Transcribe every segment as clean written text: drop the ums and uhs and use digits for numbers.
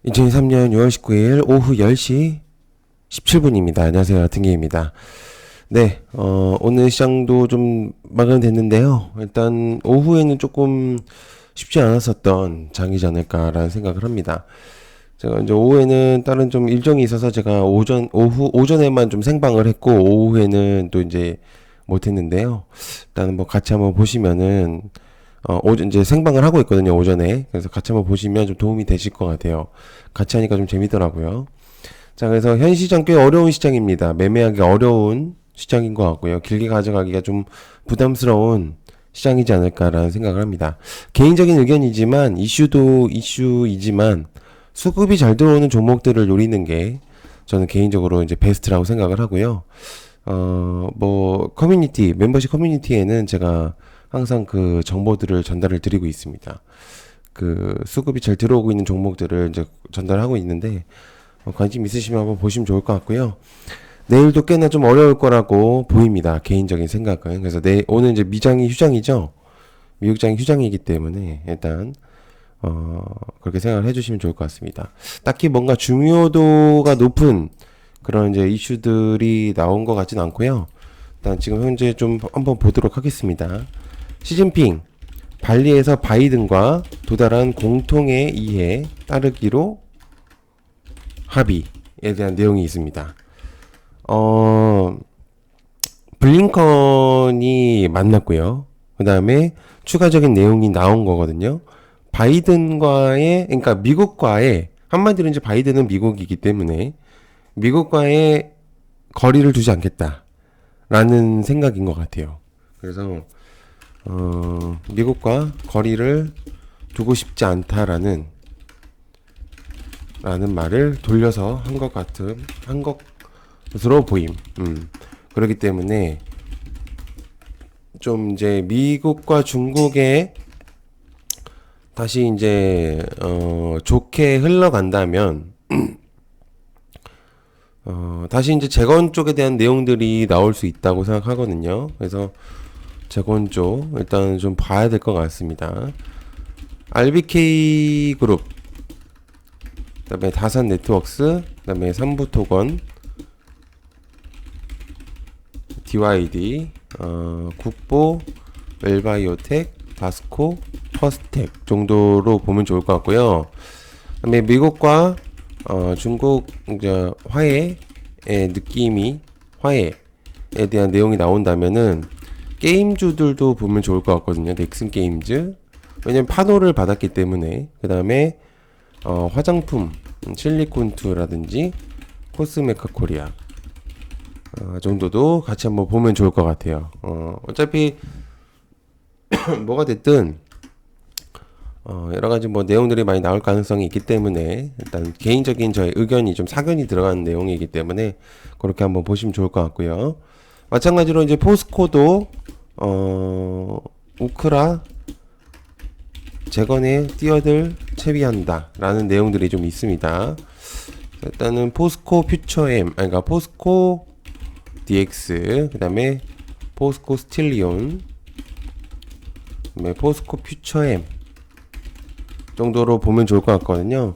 2023년 6월 19일 오후 10시 17분입니다. 안녕하세요. 등기입니다. 네, 오늘 시장도 좀 마감됐는데요. 일단 오후에는 조금 쉽지 않았었던 장이지 않을까라는 생각을 합니다. 제가 이제 오후에는 다른 좀 일정이 있어서 제가 오전에만 좀 생방을 했고, 오후에는 또 이제 못 했는데요. 일단 뭐 같이 한번 보시면은, 이제 생방을 하고 있거든요, 오전에. 그래서 같이 한번 보시면 좀 도움이 되실 것 같아요. 같이 하니까 좀 재밌더라고요. 자, 그래서 현 시장 꽤 어려운 시장입니다. 매매하기 어려운 시장인 것 같고요. 길게 가져가기가 좀 부담스러운 시장이지 않을까라는 생각을 합니다. 개인적인 의견이지만, 이슈도 이슈이지만, 수급이 잘 들어오는 종목들을 노리는 게 저는 개인적으로 이제 베스트라고 생각을 하고요. 멤버십 커뮤니티에는 제가 항상 그 정보들을 전달을 드리고 있습니다. 그 수급이 잘 들어오고 있는 종목들을 이제 전달하고 있는데, 관심 있으시면 한번 보시면 좋을 것 같고요. 내일도 꽤나 좀 어려울 거라고 보입니다. 개인적인 생각은. 그래서 오늘 이제 미장이 휴장이죠. 미국장이 휴장이기 때문에 일단 그렇게 생각을 해주시면 좋을 것 같습니다. 딱히 뭔가 중요도가 높은 그런 이제 이슈들이 나온 것 같진 않고요. 일단 지금 현재 좀 한번 보도록 하겠습니다. 시진핑 발리에서 바이든과 도달한 공통의 이해 따르기로 합의에 대한 내용이 있습니다. 블링컨이 만났고요. 그 다음에 추가적인 내용이 나온 거거든요. 그러니까 미국과의, 한마디로 이제 바이든은 미국이기 때문에 미국과의 거리를 두지 않겠다라는 생각인 것 같아요. 그래서, 미국과 거리를 두고 싶지 않다라는 말을 돌려서 한 것으로 보임. 그렇기 때문에 좀 이제 미국과 중국의 다시 이제 좋게 흘러간다면 다시 이제 재건 쪽에 대한 내용들이 나올 수 있다고 생각하거든요. 그래서 재건 쪽 일단 좀 봐야 될 것 같습니다. RBK 그룹, 그다음에 다산 네트워크스, 그다음에 삼부토건, DYD, 국보, 웰바이오텍, 다스코, 퍼스텍 정도로 보면 좋을 것 같고요. 그다음에 미국과 중국 이제 화해의 화해에 대한 내용이 나온다면은 게임주들도 보면 좋을 것 같거든요. 넥슨 게임즈. 왜냐면 판호를 받았기 때문에. 그다음에 화장품, 실리콘투라든지 코스메카 코리아 정도도 같이 한번 보면 좋을 것 같아요. 어차피 뭐가 됐든 여러 가지 뭐 내용들이 많이 나올 가능성이 있기 때문에 일단 개인적인 저의 의견이 좀 사견이 들어가는 내용이기 때문에 그렇게 한번 보시면 좋을 것 같고요. 마찬가지로 이제 포스코도 우크라 재건에 뛰어들 채비한다라는 내용들이 좀 있습니다. 일단은 포스코 퓨처엠, 그러니까 포스코 DX, 그다음에 포스코 스틸리온, 그다음에 포스코 퓨처엠 정도로 보면 좋을 것 같거든요.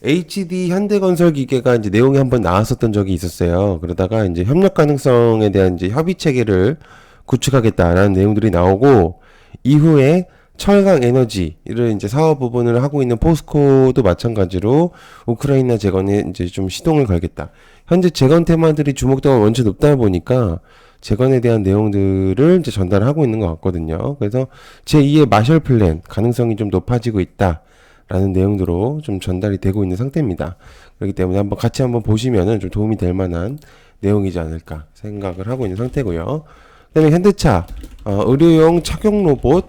HD 현대건설기계가 이제 내용이 한번 나왔었던 적이 있었어요. 그러다가 이제 협력 가능성에 대한 이제 협의 체계를 구축하겠다라는 내용들이 나오고, 이후에 철강 에너지를 이제 사업 부분을 하고 있는 포스코도 마찬가지로 우크라이나 재건에 이제 좀 시동을 걸겠다. 현재 재건 테마들이 주목도가 원체 높다 보니까 재건에 대한 내용들을 이제 전달하고 있는 것 같거든요. 그래서 제2의 마셜 플랜 가능성이 좀 높아지고 있다라는 내용으로 좀 전달이 되고 있는 상태입니다. 그렇기 때문에 같이 한번 보시면은 좀 도움이 될 만한 내용이지 않을까 생각을 하고 있는 상태고요. 그다음에 현대차 의료용 착용 로봇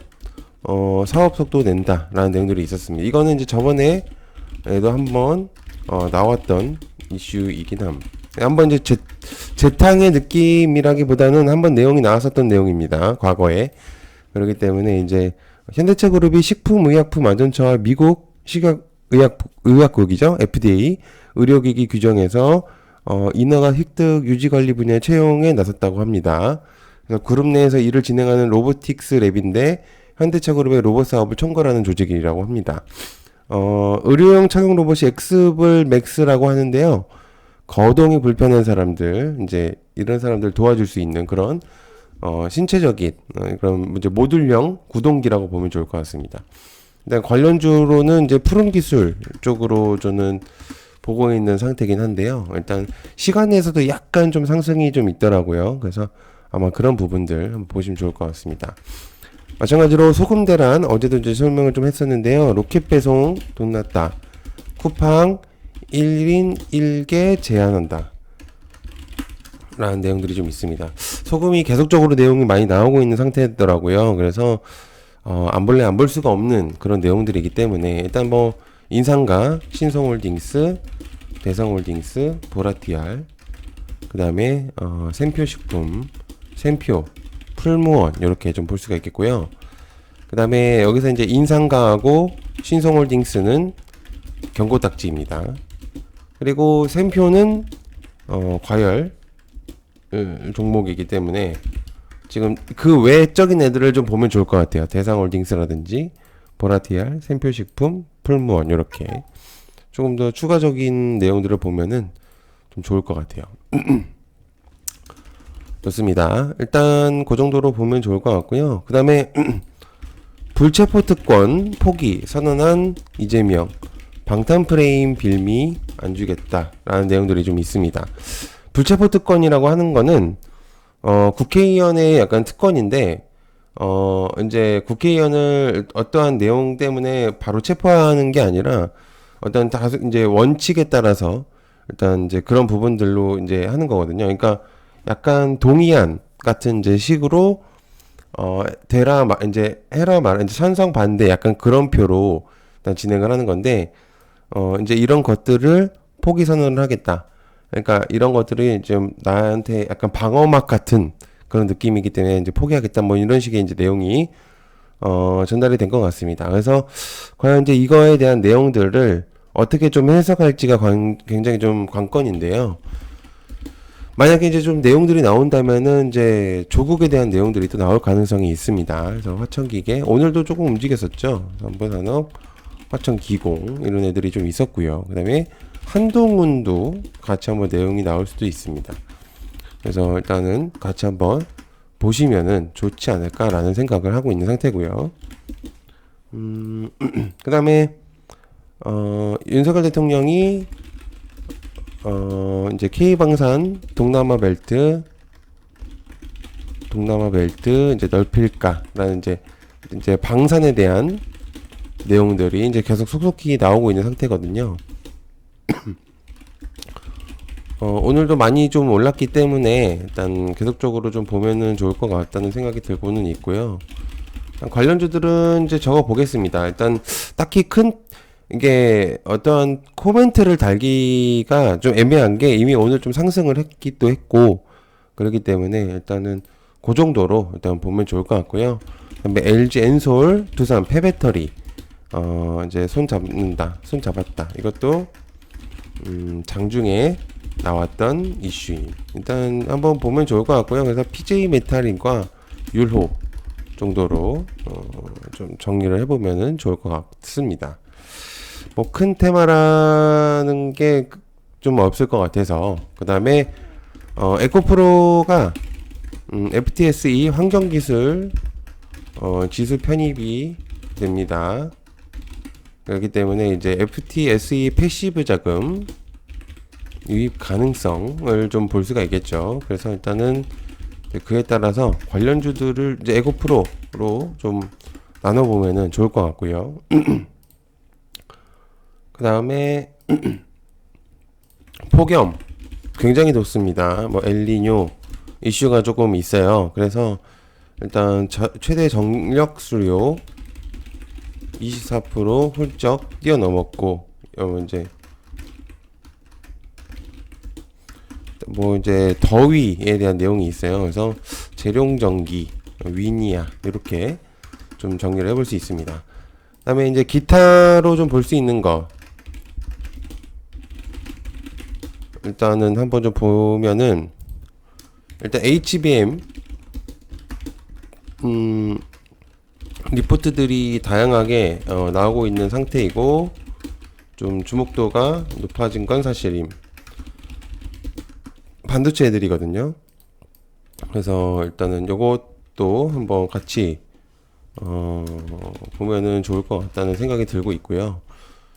사업 속도 낸다라는 내용들이 있었습니다. 이거는 이제 저번에도 한번 나왔던 이슈이긴 함. 한번 이제 재탕의 느낌이라기보다는 한번 내용이 나왔었던 내용입니다. 과거에. 그렇기 때문에 이제 현대차 그룹이 식품의약품안전처와 미국 식약의약국이죠. FDA 의료기기 규정에서 인허가 획득 유지관리 분야 채용에 나섰다고 합니다. 그래서 그룹 내에서 일을 진행하는 로보틱스 랩인데 현대차 그룹의 로봇 사업을 총괄하는 조직이라고 합니다. 의료용 착용 로봇이 엑스블 맥스라고 하는데요. 거동이 불편한 사람들, 이제 이런 사람들 도와줄 수 있는 그런 신체적인 그런 이제 모듈형 구동기라고 보면 좋을 것 같습니다. 일단 관련주로는 이제 푸른 기술 쪽으로 저는 보고 있는 상태긴 한데요. 일단 시간에서도 약간 좀 상승이 좀 있더라고요. 그래서 아마 그런 부분들 한번 보시면 좋을 것 같습니다. 마찬가지로 소금 대란 어제도 이제 설명을 좀 했었는데요. 로켓 배송 돈 났다. 쿠팡 1인 1개 제한한다. 라는 내용들이 좀 있습니다. 소금이 계속적으로 내용이 많이 나오고 있는 상태더라고요. 그래서 안 볼래 안 볼 수가 없는 그런 내용들이기 때문에 일단 뭐 인상가, 신성홀딩스, 대성홀딩스, 보라티알, 그 다음에 샘표식품, 샘표, 풀무원 이렇게 좀 볼 수가 있겠고요. 그 다음에 여기서 이제 인상가하고 신성홀딩스는 경고딱지입니다. 그리고 샘표는 과열 종목이기 때문에 지금 그 외적인 애들을 좀 보면 좋을 것 같아요. 대상홀딩스라든지 보라티알, 샘표식품, 풀무원 이렇게 조금 더 추가적인 내용들을 보면은 좀 좋을 것 같아요. 좋습니다. 일단 그 정도로 보면 좋을 것 같고요. 그 다음에 불체포 특권 포기 선언한 이재명, 방탄 프레임 빌미 안 주겠다라는 내용들이 좀 있습니다. 불체포 특권이라고 하는 거는 국회의원의 약간 특권인데 이제 국회의원을 어떠한 내용 때문에 바로 체포하는 게 아니라 어떤 다수 이제 원칙에 따라서 일단 이제 그런 부분들로 이제 하는 거거든요. 그러니까 약간 동의안 같은 이제 식으로 되라 이제 해라 말 이제 찬성 반대 약간 그런 표로 일단 진행을 하는 건데 이제 이런 것들을 포기 선언을 하겠다. 그러니까 이런 것들이 좀 나한테 약간 방어막 같은 그런 느낌이기 때문에 이제 포기하겠다. 뭐 이런 식의 이제 내용이 전달이 된 것 같습니다. 그래서 과연 이제 이거에 대한 내용들을 어떻게 좀 해석할지가 굉장히 좀 관건인데요. 만약에 이제 좀 내용들이 나온다면은 이제 조국에 대한 내용들이 또 나올 가능성이 있습니다. 그래서 화천기계 오늘도 조금 움직였었죠. 삼보산업, 화천기공 이런 애들이 좀 있었고요. 그다음에 한동훈도 같이 한번 내용이 나올 수도 있습니다. 그래서 일단은 같이 한번 보시면은 좋지 않을까라는 생각을 하고 있는 상태고요. 그 다음에 윤석열 대통령이 이제 K방산 동남아 벨트 이제 넓힐까라는 이제 방산에 대한 내용들이 이제 계속 속속히 나오고 있는 상태거든요. 오늘도 많이 좀 올랐기 때문에 일단 계속적으로 좀 보면은 좋을 것 같다는 생각이 들고는 있고요. 관련주들은 이제 적어 보겠습니다. 일단 딱히 큰 이게 어떤 코멘트를 달기가 좀 애매한 게 이미 오늘 좀 상승을 했기도 했고 그렇기 때문에 일단은 그 정도로 일단 보면 좋을 것 같고요. 그다음에 LG 엔솔 두산 폐배터리 이제 손 잡았다. 이것도 장중에 나왔던 이슈인 일단 한번 보면 좋을 것 같고요. 그래서 PJ 메탈인과 율호 정도로 좀 정리를 해보면은 좋을 것 같습니다. 뭐 큰 테마라는 게 좀 없을 것 같아서 그 다음에 에코프로가 FTSE 환경기술 지수 편입이 됩니다. 그렇기 때문에 이제 FTSE 패시브 자금 유입 가능성을 좀 볼 수가 있겠죠. 그래서 일단은 그에 따라서 관련주들을 이제 에코프로로 좀 나눠보면은 좋을 것 같고요. 그 다음에 폭염 굉장히 덥습니다. 뭐 엘니뇨 이슈가 조금 있어요. 그래서 일단 최대 정력 수요 24% 훌쩍 뛰어넘었고 이제 뭐 이제 더위에 대한 내용이 있어요. 그래서 재룡전기, 위니아 이렇게 좀 정리를 해볼 수 있습니다. 그다음에 이제 기타로 좀 볼 수 있는 거 일단은 한번 좀 보면은 일단 HBM 리포트들이 다양하게 나오고 있는 상태이고 좀 주목도가 높아진 건 사실임. 반도체 애들이거든요. 그래서 일단은 요것도 한번 같이 보면은 좋을 것 같다는 생각이 들고 있고요.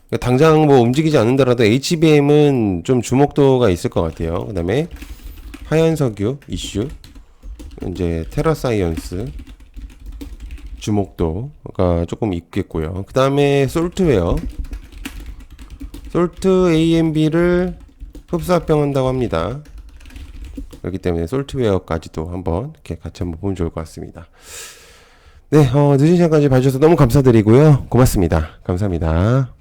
그러니까 당장 뭐 움직이지 않는다라도 HBM은 좀 주목도가 있을 것 같아요. 그 다음에 하얀석유 이슈, 이제 테라사이언스 주목도가 조금 있겠고요. 그 다음에 솔트웨어, 솔트 AMB를 흡수합병한다고 합니다. 그렇기 때문에 솔트웨어까지도 한번 이렇게 같이 한번 보면 좋을 것 같습니다. 네, 늦은 시간까지 봐주셔서 너무 감사드리고요. 고맙습니다. 감사합니다.